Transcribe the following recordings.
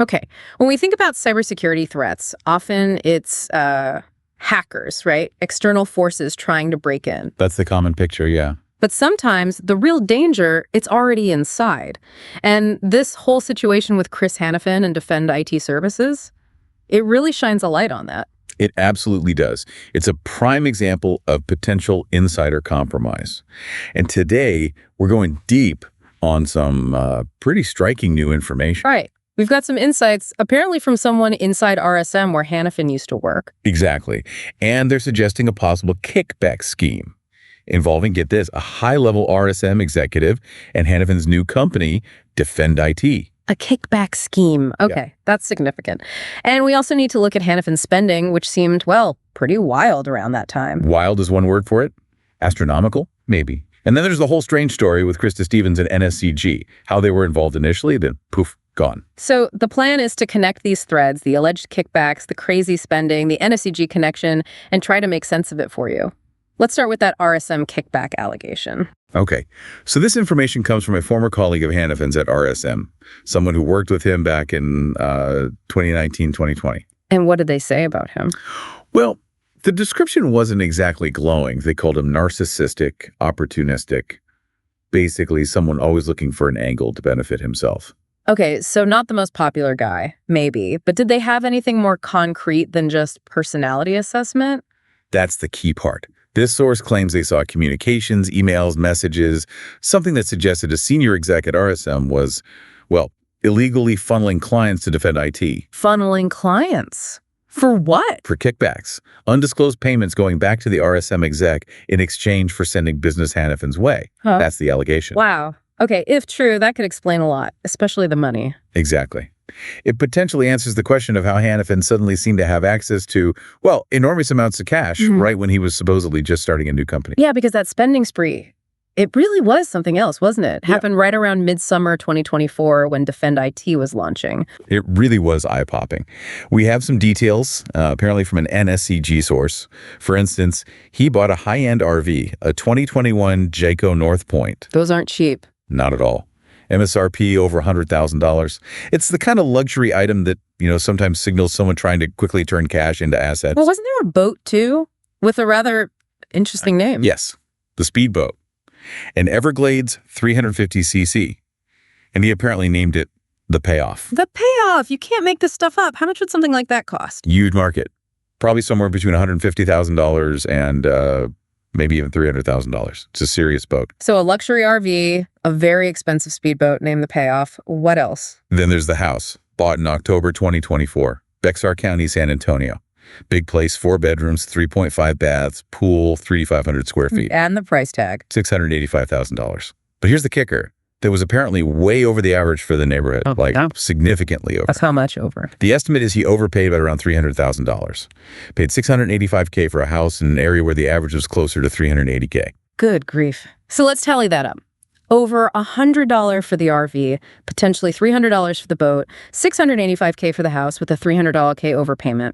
Okay. When we think about cybersecurity threats, often it's hackers, right? External forces trying to break in. That's the common picture, yeah. But sometimes the real danger, it's already inside. And this whole situation with Chris Hannifin and Defend IT Services, it really shines a light on that. It absolutely does. It's a prime example of potential insider compromise. And today, we're going deep on some pretty striking new information. Right. We've got some insights, apparently from someone inside RSM where Hannifin used to work. Exactly. And they're suggesting a possible kickback scheme involving, get this, a high-level RSM executive and Hannifin's new company, Defend IT. A kickback scheme. Okay, That's significant. And we also need to look at Hannifin's spending, which seemed, well, pretty wild around that time. Wild is one word for it. Astronomical? Maybe. And then there's the whole strange story with Krista Stevens and NSCG, how they were involved initially, then poof, gone. So the plan is to connect these threads, the alleged kickbacks, the crazy spending, the NSCG connection, and try to make sense of it for you. Let's start with that RSM kickback allegation. Okay, so this information comes from a former colleague of Hannifin's at RSM, someone who worked with him back in 2019, 2020. And what did they say about him? Well, the description wasn't exactly glowing. They called him narcissistic, opportunistic, basically someone always looking for an angle to benefit himself. Okay, so not the most popular guy, maybe, but did they have anything more concrete than just personality assessment? That's the key part. This source claims they saw communications, emails, messages, something that suggested a senior exec at RSM was, well, illegally funneling clients to Defend IT. Funneling clients? For what? For kickbacks. Undisclosed payments going back to the RSM exec in exchange for sending business Hannifin's way. Huh. That's the allegation. Wow. Okay, if true, that could explain a lot, especially the money. Exactly. It potentially answers the question of how Hannifin suddenly seemed to have access to, well, enormous amounts of cash right when he was supposedly just starting a new company. Yeah, because that spending spree, it really was something else, wasn't it? Happened right around midsummer 2024 when Defend IT was launching. It really was eye-popping. We have some details, apparently from an NSCG source. For instance, he bought a high-end RV, a 2021 Jayco North Point. Those aren't cheap. Not at all. MSRP over $100,000. It's the kind of luxury item that, sometimes signals someone trying to quickly turn cash into assets. Well, wasn't there a boat too with a rather interesting name? Yes, the speedboat. An Everglades 350cc. And he apparently named it the Payoff. The Payoff! You can't make this stuff up. How much would something like that cost? You'd mark it. Probably somewhere between $150,000 and maybe even $300,000. It's a serious boat. So a luxury RV, a very expensive speedboat named the Payoff. What else? Then there's the house, bought in October 2024, Bexar County, San Antonio. Big place, 4 bedrooms, 3.5 baths, pool, 3,500 square feet. And the price tag. $685,000. But here's the kicker. That was apparently way over the average for the neighborhood, significantly over. That's how much over? The estimate is he overpaid by around $300,000. Paid $685K for a house in an area where the average was closer to $380K. Good grief. So let's tally that up. Over $100 for the RV, potentially $300 for the boat, $685K for the house with a $300K overpayment.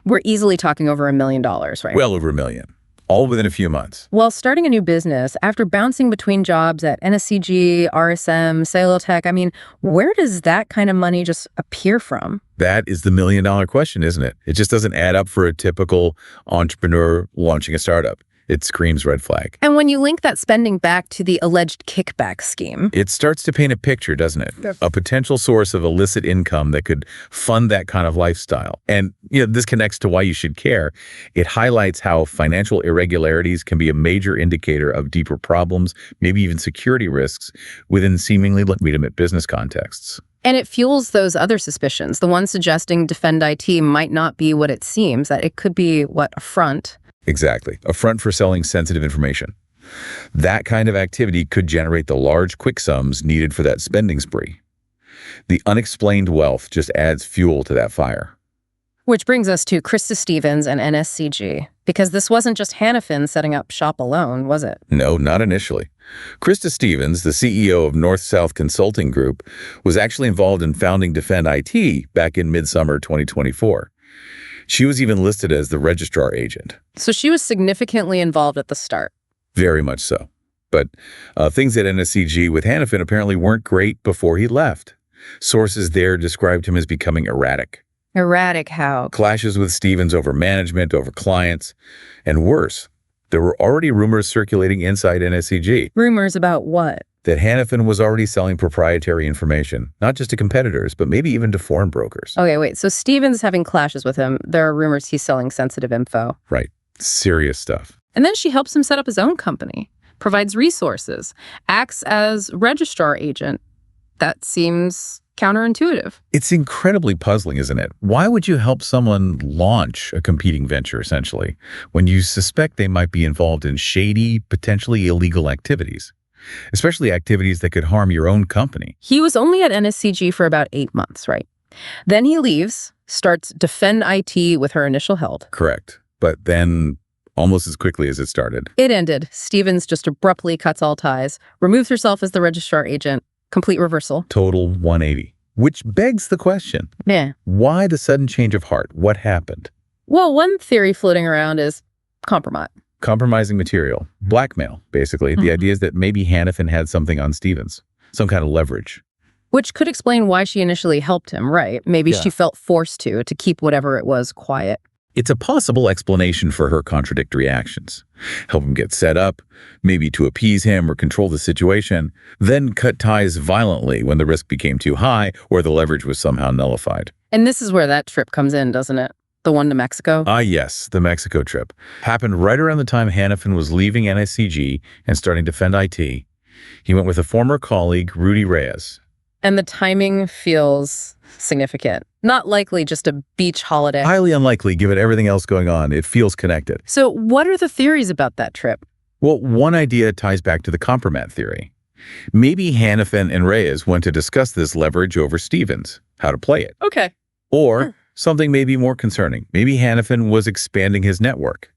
We're easily talking over $1 million, right? Well over $1 million. All within a few months. Well, starting a new business, after bouncing between jobs at NSCG, RSM, Salotech, where does that kind of money just appear from? That is the $1 million question, isn't it? It just doesn't add up for a typical entrepreneur launching a startup. It screams red flag. And when you link that spending back to the alleged kickback scheme, it starts to paint a picture, doesn't it? A potential source of illicit income that could fund that kind of lifestyle. And, this connects to why you should care. It highlights how financial irregularities can be a major indicator of deeper problems, maybe even security risks within seemingly legitimate business contexts. And it fuels those other suspicions, the ones suggesting Defend IT might not be what it seems, that it could be, a front. Exactly. A front for selling sensitive information. That kind of activity could generate the large, quick sums needed for that spending spree. The unexplained wealth just adds fuel to that fire. Which brings us to Krista Stevens and NSCG, because this wasn't just Hannifin setting up shop alone, was it? No, not initially. Krista Stevens, the CEO of North-South Consulting Group, was actually involved in founding Defend IT back in midsummer 2024. She was even listed as the registrar agent. So she was significantly involved at the start. Very much so. But things at NSCG with Hannifin apparently weren't great before he left. Sources there described him as becoming erratic. Erratic how? Clashes with Stevens over management, over clients, and worse, there were already rumors circulating inside NSCG. Rumors about what? That Hannifin was already selling proprietary information, not just to competitors, but maybe even to foreign brokers. Okay, wait, so Stevens is having clashes with him. There are rumors he's selling sensitive info. Right. Serious stuff. And then she helps him set up his own company, provides resources, acts as registrar agent. That seems counterintuitive. It's incredibly puzzling, isn't it? Why would you help someone launch a competing venture, essentially, when you suspect they might be involved in shady, potentially illegal activities? Especially activities that could harm your own company. He was only at NSCG for about 8 months, right? Then he leaves, starts Defend IT with her initial help. Correct. But then, almost as quickly as it started, it ended. Stevens just abruptly cuts all ties, removes herself as the registrar agent. Complete reversal. Total 180. Which begs the question. Yeah. Why the sudden change of heart? What happened? Well, one theory floating around is compromise. Compromising material. Blackmail, basically. The idea is that maybe Hannifin had something on Stevens. Some kind of leverage. Which could explain why she initially helped him, right? Maybe she felt forced to keep whatever it was quiet. It's a possible explanation for her contradictory actions. Help him get set up, maybe to appease him or control the situation, then cut ties violently when the risk became too high or the leverage was somehow nullified. And this is where that trip comes in, doesn't it? The one to Mexico? Ah, yes, the Mexico trip. Happened right around the time Hannifin was leaving NSCG and starting to Defend IT. He went with a former colleague, Rudy Reyes. And the timing feels significant. Not likely just a beach holiday. Highly unlikely, given everything else going on. It feels connected. So what are the theories about that trip? Well, one idea ties back to the compromat theory. Maybe Hannifin and Reyes went to discuss this leverage over Stevens, how to play it. Okay. Or something maybe more concerning. Maybe Hannifin was expanding his network,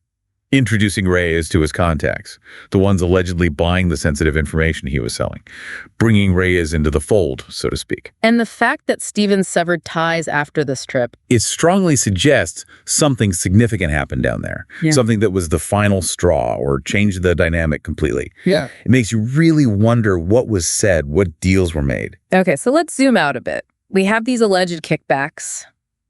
introducing Reyes to his contacts, the ones allegedly buying the sensitive information he was selling, bringing Reyes into the fold, so to speak. And the fact that Stevens severed ties after this trip, it strongly suggests something significant happened down there, something that was the final straw or changed the dynamic completely. Yeah. It makes you really wonder what was said, what deals were made. Okay, so let's zoom out a bit. We have these alleged kickbacks,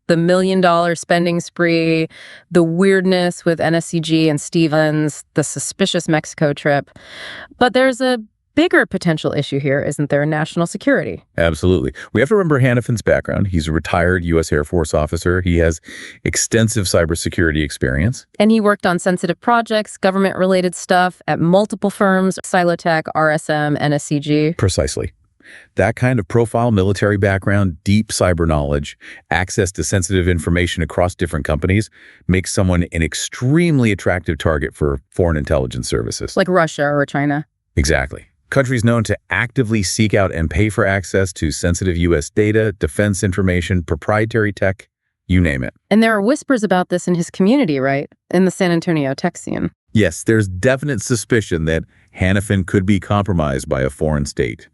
the $1 million spending spree, the weirdness with NSCG and Stevens, the suspicious Mexico trip. But there's a bigger potential issue here, isn't there? National security. Absolutely. We have to remember Hannifin's background. He's a retired U.S. Air Force officer. He has extensive cybersecurity experience. And he worked on sensitive projects, government-related stuff at multiple firms, Silotech, RSM, NSCG. Precisely. That kind of profile, military background, deep cyber knowledge, access to sensitive information across different companies makes someone an extremely attractive target for foreign intelligence services. Like Russia or China. Exactly. Countries known to actively seek out and pay for access to sensitive U.S. data, defense information, proprietary tech, you name it. And there are whispers about this in his community, right? In the San Antonio tech scene. Yes, there's definite suspicion that Hannifin could be compromised by a foreign state.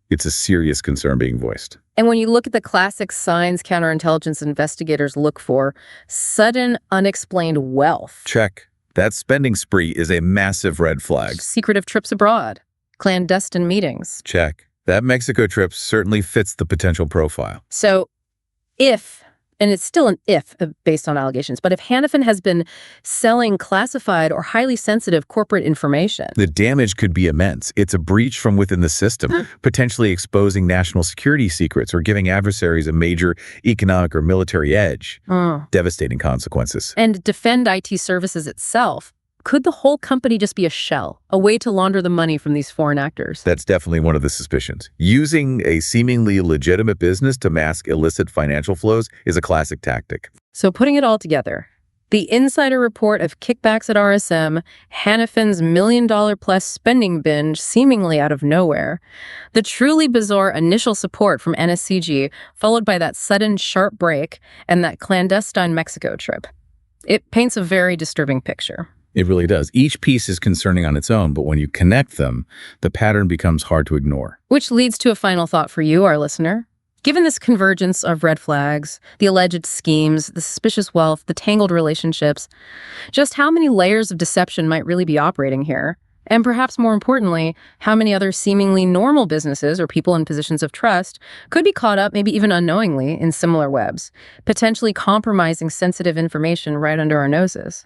It's a serious concern being voiced. And when you look at the classic signs counterintelligence investigators look for, sudden, unexplained wealth. Check. That spending spree is a massive red flag. Secretive trips abroad. Clandestine meetings. Check. That Mexico trip certainly fits the potential profile. So if, and it's still an if based on allegations, but if Hannifin has been selling classified or highly sensitive corporate information, the damage could be immense. It's a breach from within the system, potentially exposing national security secrets or giving adversaries a major economic or military edge. Devastating consequences. And Defend IT Services itself. Could the whole company just be a shell, a way to launder the money from these foreign actors? That's definitely one of the suspicions. Using a seemingly legitimate business to mask illicit financial flows is a classic tactic. So putting it all together, the insider report of kickbacks at RSM, Hannifin's $1 million+ spending binge seemingly out of nowhere, the truly bizarre initial support from NSCG, followed by that sudden sharp break and that clandestine Mexico trip. It paints a very disturbing picture. It really does. Each piece is concerning on its own, but when you connect them, the pattern becomes hard to ignore. Which leads to a final thought for you, our listener. Given this convergence of red flags, the alleged schemes, the suspicious wealth, the tangled relationships, just how many layers of deception might really be operating here? And perhaps more importantly, how many other seemingly normal businesses or people in positions of trust could be caught up, maybe even unknowingly, in similar webs, potentially compromising sensitive information right under our noses.